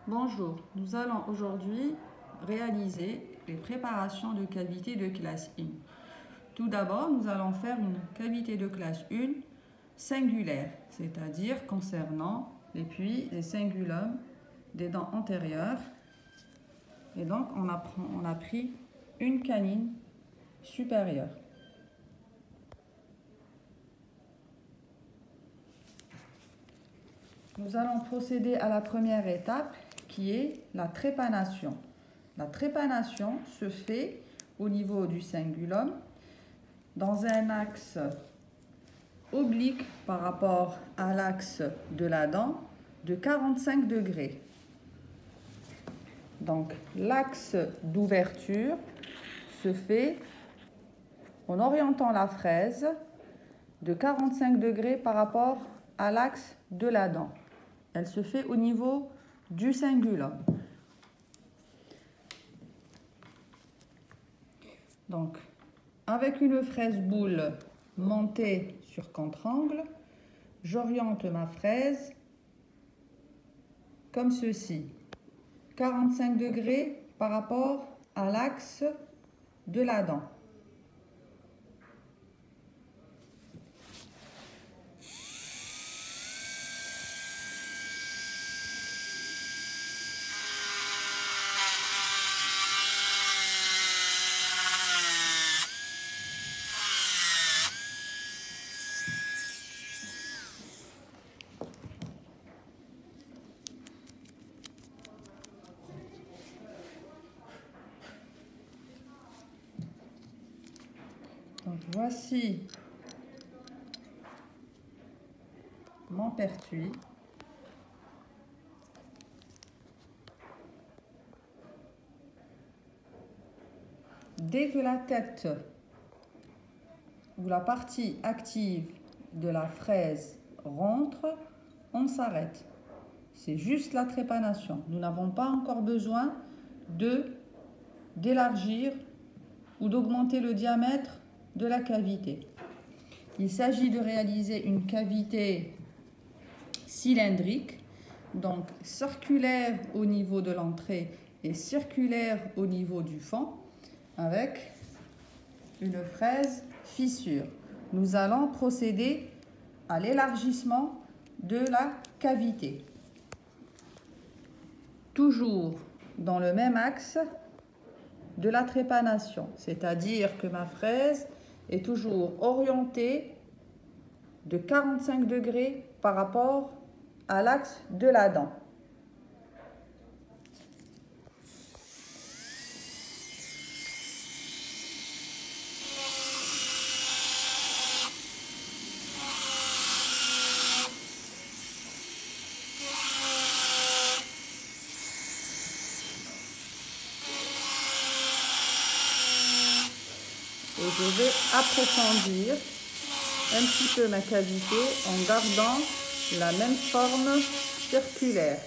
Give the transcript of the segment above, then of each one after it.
Bonjour, nous allons aujourd'hui réaliser les préparations de cavité de classe 1. Tout d'abord, nous allons faire une cavité de classe 1 singulaire, c'est-à-dire concernant les puits et cingulums des dents antérieures. Et donc, on a pris une canine supérieure. Nous allons procéder à la première étape qui est la trépanation. La trépanation se fait au niveau du cingulum dans un axe oblique par rapport à l'axe de la dent de 45 degrés. Donc l'axe d'ouverture se fait en orientant la fraise de 45 degrés par rapport à l'axe de la dent. Elle se fait au niveau du cingulum. Donc, avec une fraise boule montée sur contre-angle, j'oriente ma fraise comme ceci. 45 degrés par rapport à l'axe de la dent. Donc voici mon pertuis. Dès que la tête ou la partie active de la fraise rentre, on s'arrête. C'est juste la trépanation. Nous n'avons pas encore besoin d'élargir ou d'augmenter le diamètre de la cavité. Il s'agit de réaliser une cavité cylindrique, donc circulaire au niveau de l'entrée et circulaire au niveau du fond, avec une fraise fissure. Nous allons procéder à l'élargissement de la cavité. Toujours dans le même axe de la trépanation, c'est-à-dire que ma fraise est toujours orientée de 45 degrés par rapport à l'axe de la dent. Et je vais approfondir un petit peu ma cavité en gardant la même forme circulaire.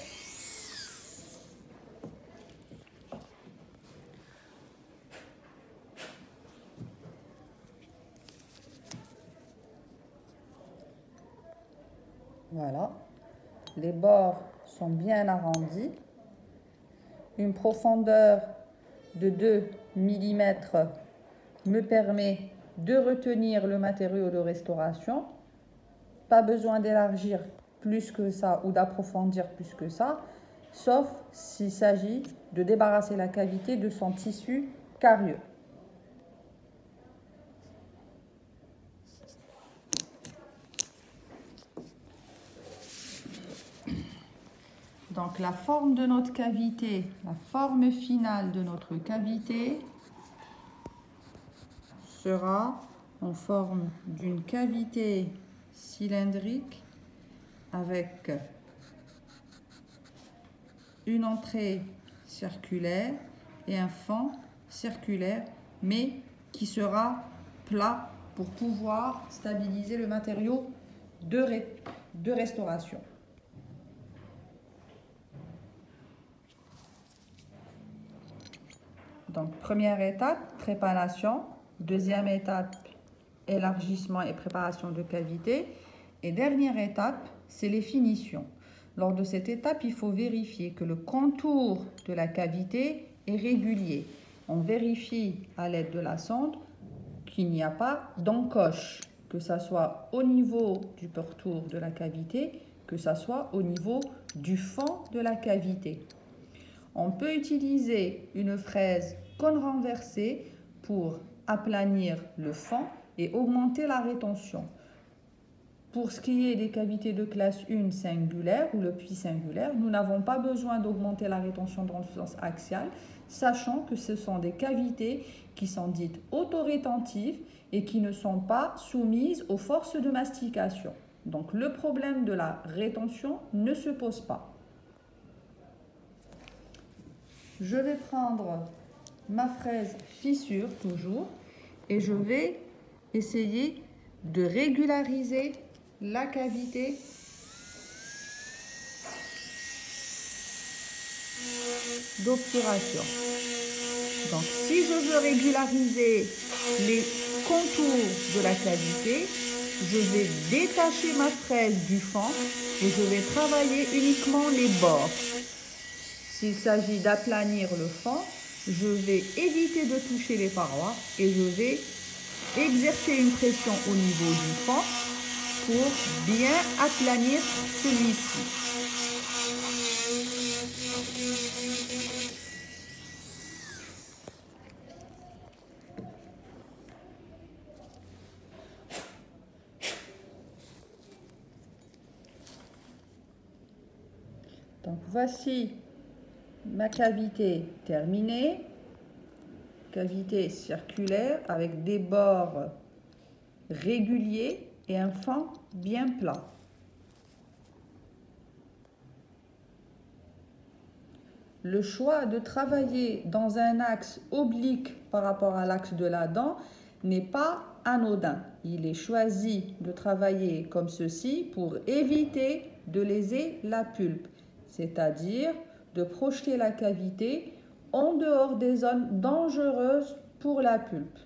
Voilà, les bords sont bien arrondis. Une profondeur de 2 mm me permet de retenir le matériau de restauration. Pas besoin d'élargir plus que ça ou d'approfondir plus que ça, sauf s'il s'agit de débarrasser la cavité de son tissu carieux. Donc la forme de notre cavité, la forme finale de notre cavité sera en forme d'une cavité cylindrique avec une entrée circulaire et un fond circulaire, mais qui sera plat pour pouvoir stabiliser le matériau de restauration. Donc, première étape, trépanation. Deuxième étape, élargissement et préparation de cavité. Et dernière étape, c'est les finitions. Lors de cette étape, il faut vérifier que le contour de la cavité est régulier. On vérifie à l'aide de la sonde qu'il n'y a pas d'encoche, que ce soit au niveau du pourtour de la cavité, que ce soit au niveau du fond de la cavité. On peut utiliser une fraise cône renversée pour aplanir le fond et augmenter la rétention. Pour ce qui est des cavités de classe 1 singulaire ou le puits singulaire, nous n'avons pas besoin d'augmenter la rétention dans le sens axial, sachant que ce sont des cavités qui sont dites autorétentives et qui ne sont pas soumises aux forces de mastication. Donc le problème de la rétention ne se pose pas. Je vais prendre ma fraise fissure toujours et je vais essayer de régulariser la cavité d'obturation. Donc si je veux régulariser les contours de la cavité, je vais détacher ma fraise du fond et je vais travailler uniquement les bords. S'il s'agit d'aplanir le fond, je vais éviter de toucher les parois et je vais exercer une pression au niveau du fond pour bien aplanir celui-ci. Donc voici ma cavité terminée, cavité circulaire avec des bords réguliers et un fond bien plat. Le choix de travailler dans un axe oblique par rapport à l'axe de la dent n'est pas anodin. Il est choisi de travailler comme ceci pour éviter de léser la pulpe, c'est-à-dire de projeter la cavité en dehors des zones dangereuses pour la pulpe.